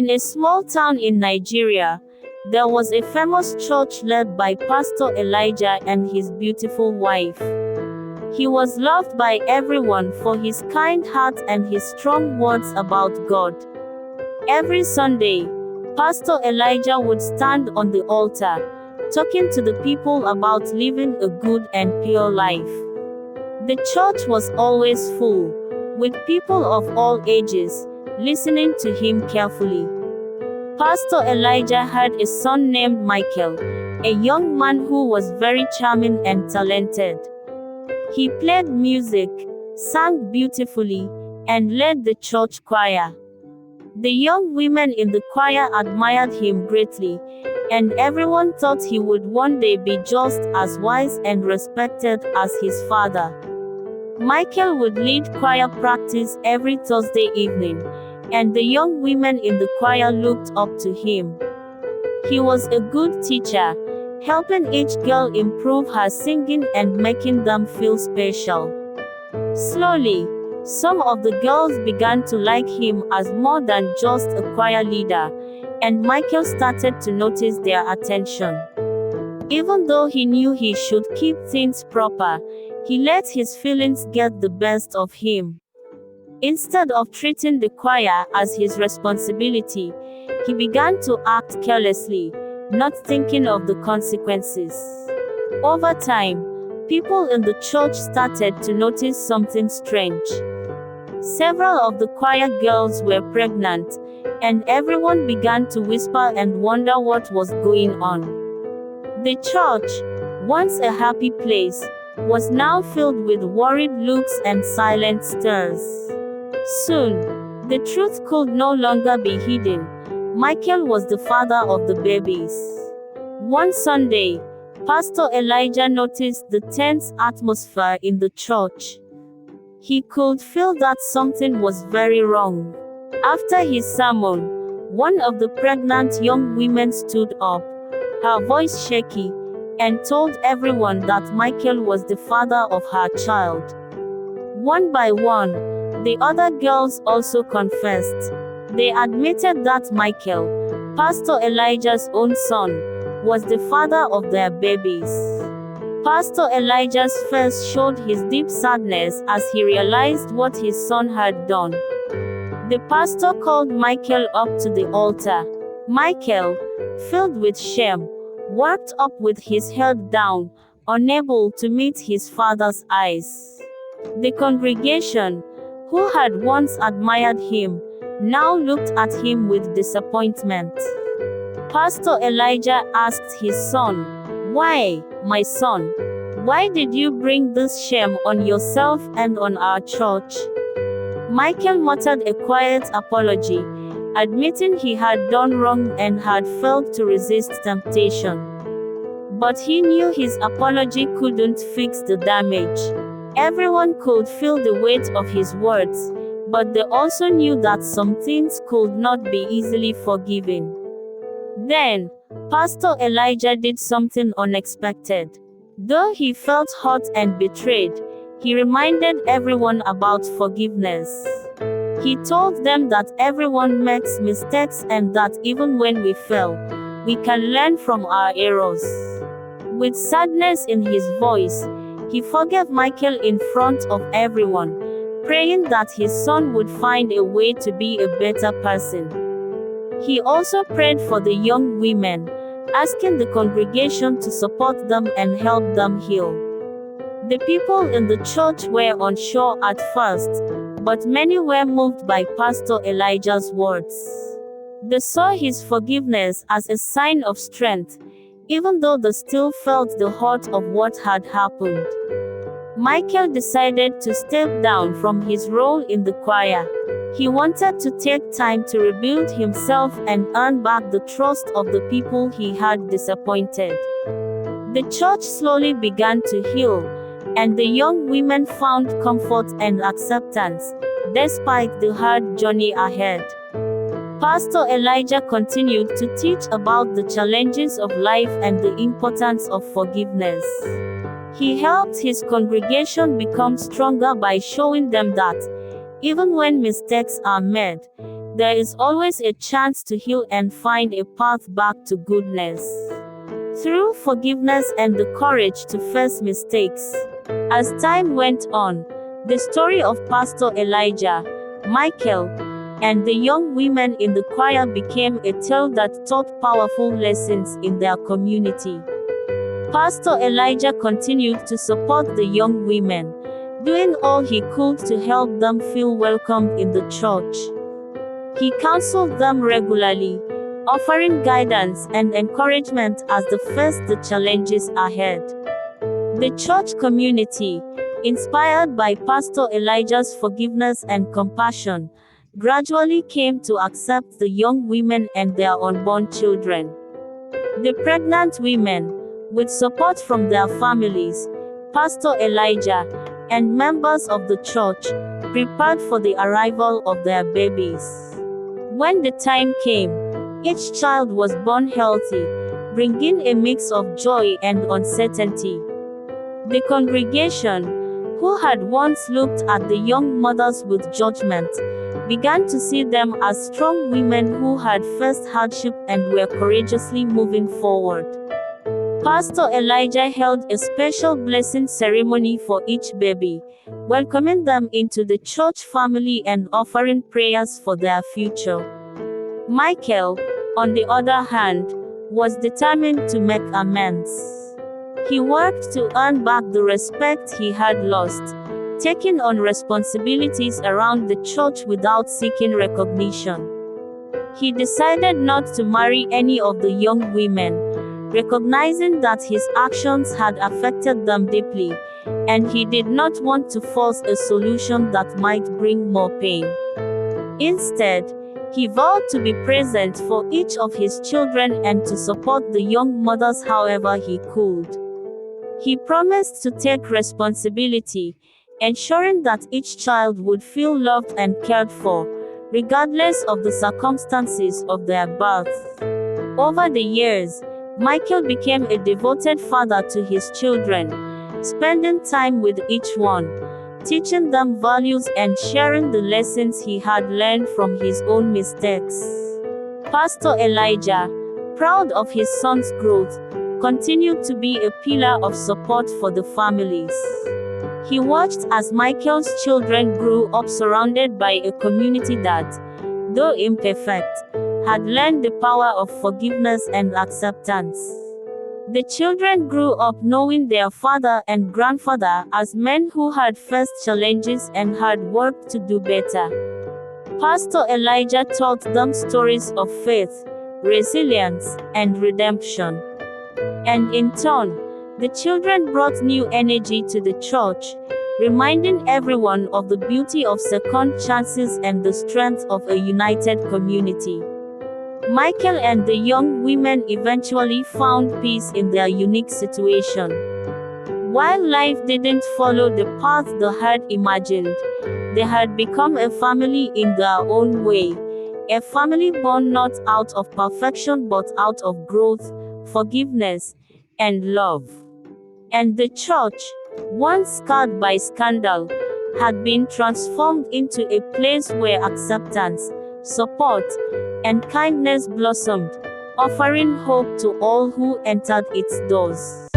In a small town in Nigeria, there was a famous church led by Pastor Elijah and his beautiful wife. He was loved by everyone for his kind heart and his strong words about God. Every Sunday, Pastor Elijah would stand on the altar, talking to the people about living a good and pure life. The church was always full, with people of all ages, listening to him carefully. Pastor Elijah had a son named Michael, a young man who was very charming and talented. He played music, sang beautifully, and led the church choir. The young women in the choir admired him greatly, and everyone thought he would one day be just as wise and respected as his father. Michael would lead choir practice every Thursday evening, and the young women in the choir looked up to him. He was a good teacher, helping each girl improve her singing and making them feel special. Slowly, some of the girls began to like him as more than just a choir leader, and Michael started to notice their attention. Even though he knew he should keep things proper, he let his feelings get the best of him. Instead of treating the choir as his responsibility, he began to act carelessly, not thinking of the consequences. Over time, people in the church started to notice something strange. Several of the choir girls were pregnant, and everyone began to whisper and wonder what was going on. The church, once a happy place, was now filled with worried looks and silent stares. Soon, the truth could no longer be hidden. Michael was the father of the babies. One Sunday, Pastor Elijah noticed the tense atmosphere in the church. He could feel that something was very wrong. After his sermon, one of the pregnant young women stood up, her voice shaky, and told everyone that Michael was the father of her child. One by one, the other girls also confessed. They admitted that Michael, Pastor Elijah's own son, was the father of their babies. Pastor Elijah's face showed his deep sadness as he realized what his son had done. The pastor called Michael up to the altar. Michael, filled with shame, walked up with his head down, unable to meet his father's eyes. The congregation, who had once admired him, now looked at him with disappointment. Pastor Elijah asked his son, "Why, my son? Why did you bring this shame on yourself and on our church?" Michael muttered a quiet apology, admitting he had done wrong and had failed to resist temptation. But he knew his apology couldn't fix the damage. Everyone could feel the weight of his words, but they also knew that some things could not be easily forgiven. Then, Pastor Elijah did something unexpected. Though he felt hurt and betrayed, he reminded everyone about forgiveness. He told them that everyone makes mistakes and that even when we fail, we can learn from our errors. With sadness in his voice, he forgave Michael in front of everyone, praying that his son would find a way to be a better person. He also prayed for the young women, asking the congregation to support them and help them heal. The people in the church were unsure at first, but many were moved by Pastor Elijah's words. They saw his forgiveness as a sign of strength, even though they still felt the hurt of what had happened. Michael decided to step down from his role in the choir. He wanted to take time to rebuild himself and earn back the trust of the people he had disappointed. The church slowly began to heal, and the young women found comfort and acceptance, despite the hard journey ahead. Pastor Elijah continued to teach about the challenges of life and the importance of forgiveness. He helped his congregation become stronger by showing them that, even when mistakes are made, there is always a chance to heal and find a path back to goodness. Through forgiveness and the courage to face mistakes. As time went on, the story of Pastor Elijah, Michael, and the young women in the choir became a tale that taught powerful lessons in their community. Pastor Elijah continued to support the young women, doing all he could to help them feel welcomed in the church. He counseled them regularly, offering guidance and encouragement as they faced the challenges ahead. The church community, inspired by Pastor Elijah's forgiveness and compassion, gradually came to accept the young women and their unborn children. The pregnant women, with support from their families, Pastor Elijah, and members of the church, prepared for the arrival of their babies. When the time came, each child was born healthy, bringing a mix of joy and uncertainty. The congregation, who had once looked at the young mothers with judgment, began to see them as strong women who had faced hardship and were courageously moving forward. Pastor Elijah held a special blessing ceremony for each baby, welcoming them into the church family and offering prayers for their future. Michael, on the other hand, was determined to make amends. He worked to earn back the respect he had lost, taking on responsibilities around the church without seeking recognition. He decided not to marry any of the young women, recognizing that his actions had affected them deeply, and he did not want to force a solution that might bring more pain. Instead, he vowed to be present for each of his children and to support the young mothers however he could. He promised to take responsibility, ensuring that each child would feel loved and cared for, regardless of the circumstances of their birth. Over the years, Michael became a devoted father to his children, spending time with each one, teaching them values and sharing the lessons he had learned from his own mistakes. Pastor Elijah, proud of his son's growth, continued to be a pillar of support for the families. He watched as Michael's children grew up surrounded by a community that, though imperfect, had learned the power of forgiveness and acceptance. The children grew up knowing their father and grandfather as men who had faced challenges and had worked to do better. Pastor Elijah taught them stories of faith, resilience, and redemption. And in turn, the children brought new energy to the church, reminding everyone of the beauty of second chances and the strength of a united community. Michael and the young women eventually found peace in their unique situation. While life didn't follow the path they had imagined, they had become a family in their own way, a family born not out of perfection but out of growth, forgiveness, and love. And the church, once scarred by scandal, had been transformed into a place where acceptance, support, and kindness blossomed, offering hope to all who entered its doors.